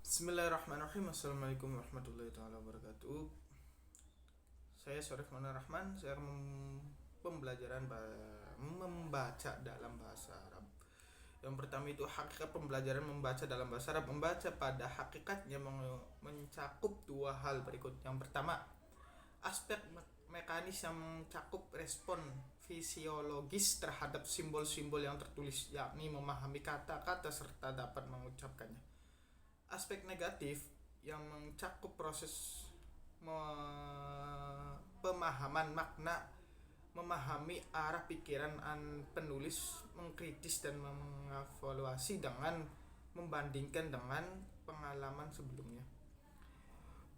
Bismillahirrahmanirrahim. Assalamualaikum warahmatullahi taala wabarakatuh. Saya Syarif Manar Rahman. Saya pembelajaran membaca dalam bahasa Arab. Yang pertama itu hakikat pembelajaran membaca dalam bahasa Arab. Membaca pada hakikatnya mencakup dua hal berikut. Yang pertama, aspek mekanis yang mencakup respon fisiologis terhadap simbol-simbol yang tertulis, yakni memahami kata-kata serta dapat mengucapkannya. Aspek negatif yang mencakup proses pemahaman makna, memahami arah pikiran penulis, mengkritis dan mengevaluasi dengan membandingkan dengan pengalaman sebelumnya.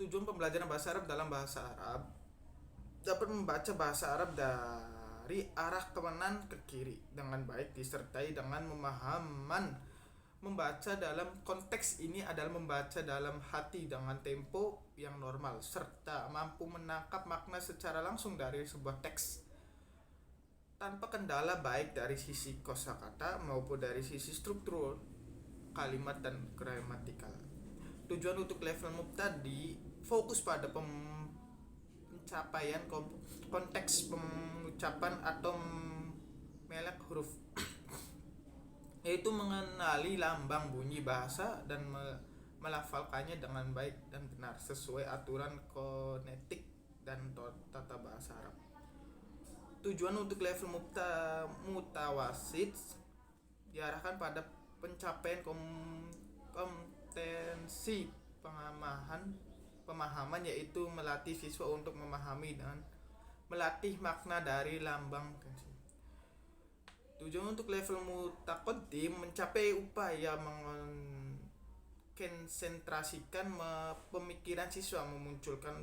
Tujuan pembelajaran bahasa Arab dalam bahasa Arab dapat membaca bahasa Arab dari arah kanan ke kiri dengan baik, disertai dengan membaca dalam konteks ini adalah membaca dalam hati dengan tempo yang normal serta mampu menangkap makna secara langsung dari sebuah teks tanpa kendala, baik dari sisi kosakata maupun dari sisi struktur kalimat dan gramatikal. Tujuan untuk level mubtadi fokus pada pencapaian konteks pengucapan atau melek huruf, yaitu mengenali lambang bunyi bahasa dan melafalkannya dengan baik dan benar sesuai aturan fonetik dan tata bahasa Arab. Tujuan untuk level mutawasid diarahkan pada pencapaian kompetensi pemahaman, yaitu melatih siswa untuk memahami dan melatih makna dari lambang. Tujuan untuk level mutaqaddim mencapai upaya mengkonsentrasikan pemikiran siswa, memunculkan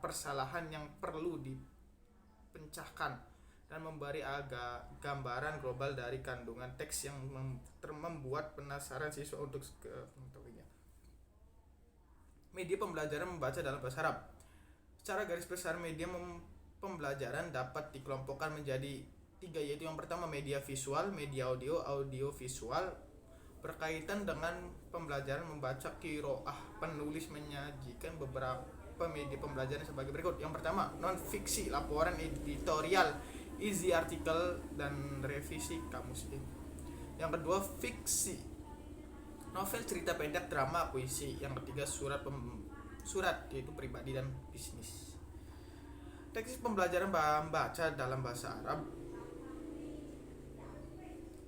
persalahan yang perlu dipecahkan dan memberi gambaran global dari kandungan teks yang membuat penasaran siswa untuk mengetahuinya. Media pembelajaran membaca dalam bahasa Arab. Secara garis besar, media pembelajaran dapat dikelompokkan menjadi tiga, yaitu yang pertama media visual, media audio visual. Berkaitan dengan pembelajaran membaca qiraah, penulis menyajikan beberapa media pembelajaran sebagai berikut. Yang pertama, non fiksi, laporan editorial, isi artikel dan revisi kamus. Yang kedua, fiksi, novel, cerita pendek, drama, puisi. Yang ketiga, surat yaitu pribadi dan bisnis. Teknis pembelajaran membaca dalam bahasa Arab.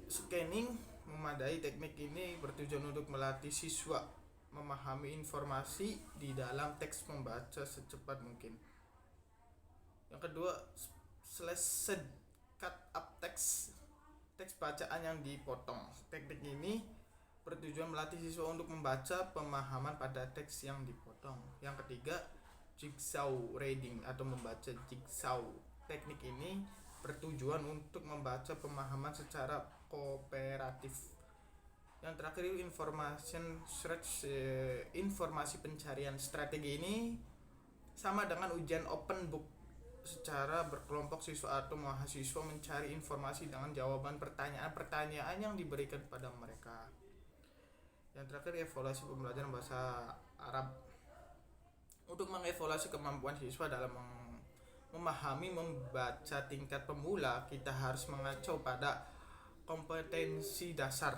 Scanning memadai. Teknik ini bertujuan untuk melatih siswa memahami informasi di dalam teks, membaca secepat mungkin. Yang kedua, slashed cut up teks bacaan yang dipotong. Teknik ini bertujuan melatih siswa untuk membaca pemahaman pada teks yang dipotong. Yang ketiga, jigsaw reading atau membaca jigsaw. Teknik ini bertujuan untuk membaca pemahaman secara kooperatif. Yang terakhir, information search, informasi pencarian. Strategi ini sama dengan ujian open book. Secara berkelompok, siswa atau mahasiswa mencari informasi dengan jawaban pertanyaan-pertanyaan yang diberikan kepada mereka. Yang terakhir, evaluasi pembelajaran bahasa Arab. Untuk mengevaluasi kemampuan siswa dalam memahami membaca tingkat pemula, kita harus mengacu pada kompetensi dasar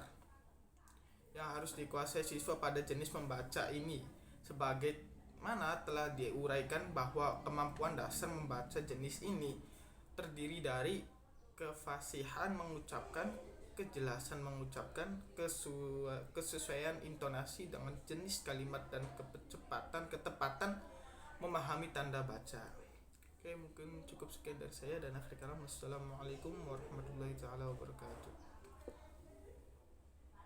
yang harus dikuasai siswa pada jenis membaca ini, sebagai mana telah diuraikan bahwa kemampuan dasar membaca jenis ini terdiri dari kefasihan mengucapkan, kejelasan mengucapkan, kesesuaian intonasi dengan jenis kalimat, dan ketepatan memahami tanda baca. Oke, mungkin cukup sekian dari saya, dan akhir kalam, wassalamualaikum warahmatullahi taala wabarakatuh.